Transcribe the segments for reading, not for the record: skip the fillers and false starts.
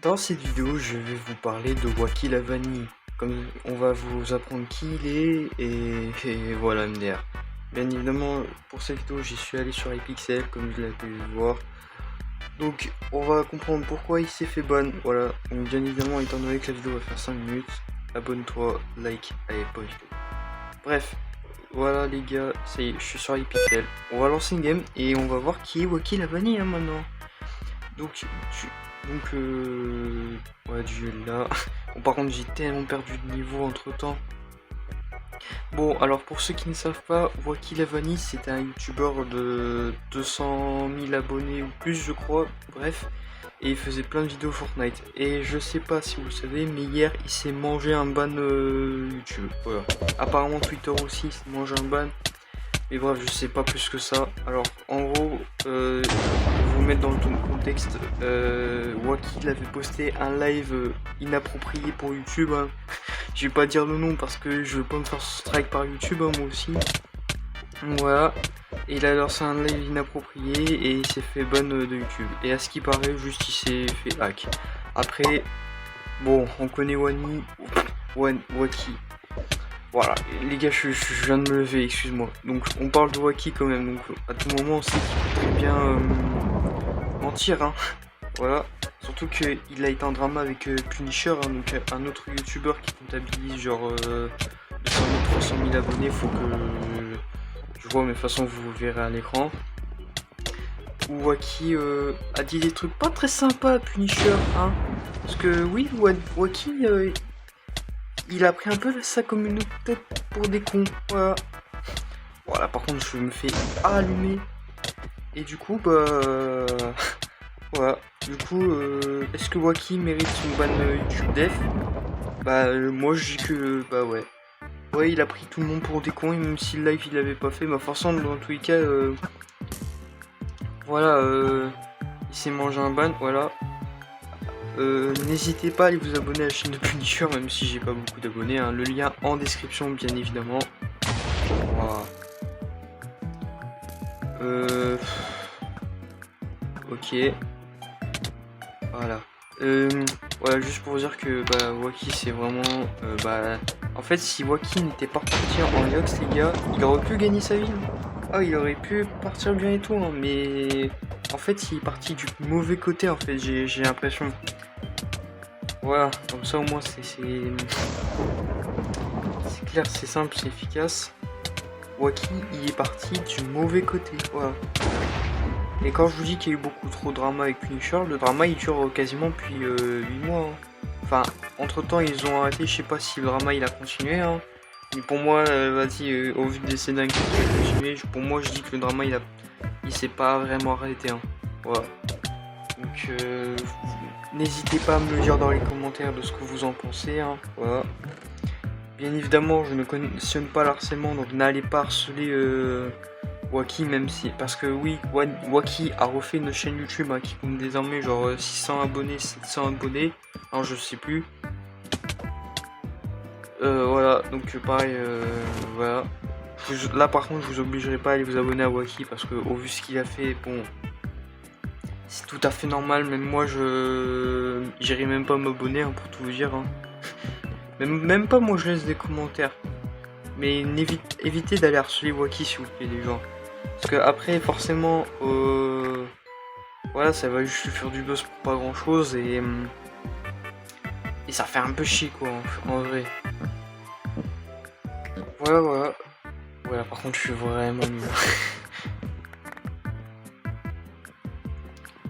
Dans cette vidéo, je vais vous parler de Wacky la vanille. Comme on va vous apprendre qui il est et voilà MDR. Bien évidemment, pour cette vidéo, j'y suis allé sur iPixel comme vous l'avez pu le voir. Donc, on va comprendre pourquoi il s'est fait ban. Voilà. Donc, bien évidemment, étant donné que la vidéo va faire 5 minutes, abonne-toi, like, allez, bonne vidéo. Bref, voilà les gars, ça y est, je suis sur iPixel. On va lancer une game et on va voir qui est Wacky la vanille maintenant. Donc, ouais, du là. Bon, par contre, j'ai tellement perdu de niveau entre temps. Bon, alors pour ceux qui ne savent pas, Wacky la vanille, c'est un youtubeur de 200 000 abonnés ou plus, je crois. Bref, et il faisait plein de vidéos Fortnite. Et je sais pas si vous le savez, mais hier, il s'est mangé un ban YouTube. Voilà. Apparemment, Twitter aussi, il s'est mangé un ban. Mais bref, je sais pas plus que ça. Alors, en gros, pour vous mettre dans le contexte, Wacky il avait posté un live inapproprié pour YouTube. Hein. Je vais pas dire le nom parce que je veux pas me faire strike par YouTube, hein, moi aussi. Voilà. Et il a lancé un live inapproprié et il s'est fait ban de YouTube. Et à ce qui paraît, juste il s'est fait hack. Après, bon, on connaît Wacky. Voilà, les gars, je viens de me lever, excuse-moi. Donc, on parle de Wacky quand même. Donc, à tout moment, on sait qu'il peut très bien mentir. Hein. Voilà. Surtout qu'il a été en drama avec Punisher, hein, donc un autre youtubeur qui comptabilise genre 200 000, 300 000 abonnés. Faut que je vois, mais de toute façon, vous le verrez à l'écran. Où Wacky a dit des trucs pas très sympas à Punisher. Hein. Parce que, oui, Wacky. Il a pris un peu sa communauté pour des cons, voilà. Voilà, par contre, je me fais allumer. Et du coup, bah... voilà. Du coup, est-ce que Wacky mérite son ban YouTube Def? Bah, moi, je dis que... bah, ouais. Ouais, il a pris tout le monde pour des cons, et même si le live, il l'avait pas fait, bah, forcément, dans tous les cas... voilà, il s'est mangé un ban, voilà. N'hésitez pas à aller vous abonner à la chaîne de Punisher, même si j'ai pas beaucoup d'abonnés, hein. Le lien en description bien évidemment. Voilà. Ok. Voilà. Voilà, juste pour dire que bah, Wacky c'est vraiment... en fait, si Wacky n'était pas reparti en Yox, les gars, il aurait pu gagner sa vie. Hein. Ah, il aurait pu partir bien et tout, hein, mais... En fait, il est parti du mauvais côté, en fait, j'ai l'impression. Voilà, comme ça au moins c'est clair, c'est simple, c'est efficace. Wacky, il est parti du mauvais côté, voilà. Et quand je vous dis qu'il y a eu beaucoup trop de drama avec Punisher, le drama il dure quasiment depuis 8 mois. Hein. Enfin, entre temps ils ont arrêté, je sais pas si le drama il a continué. Hein. Mais pour moi, vas-y, au vu des scénarios qui ont continué, pour moi je dis que le drama il s'est pas vraiment arrêté. Hein. Voilà. Donc, n'hésitez pas à me le dire dans les commentaires de ce que vous en pensez. Hein. Voilà. Bien évidemment, je ne cautionne pas l'harcèlement, donc n'allez pas harceler Wacky, même si... Parce que oui, Wacky a refait une chaîne YouTube hein, qui compte désormais genre 600 abonnés, 700 abonnés. Alors je sais plus. Voilà, donc pareil, voilà. Là par contre, je vous obligerai pas à aller vous abonner à Wacky parce que au vu ce qu'il a fait, bon... C'est tout à fait normal, même moi j'irai même pas m'abonner hein, pour tout vous dire. Hein. Même pas moi je laisse des commentaires. Mais évitez d'aller harceler Wacky s'il vous plaît les gens. Parce que après forcément voilà ça va juste lui faire du buzz pour pas grand chose et ça fait un peu chier quoi en vrai. Voilà. Voilà par contre je suis vraiment nul.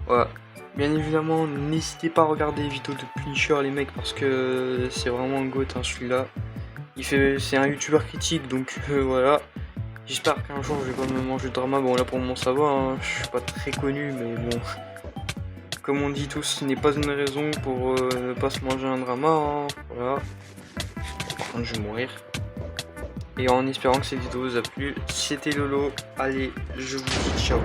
Voilà. Bien évidemment, n'hésitez pas à regarder les vidéos de Punisher les mecs parce que c'est vraiment un goat hein, celui-là. C'est un youtubeur critique donc voilà. J'espère qu'un jour je vais pas me manger de drama. Bon là pour le moment ça va, hein. Je suis pas très connu mais bon. Comme on dit tous, ce n'est pas une raison pour ne pas se manger un drama. Hein. Voilà. Par contre je vais mourir. Et en espérant que cette vidéo vous a plu, c'était Lolo. Allez, je vous dis ciao.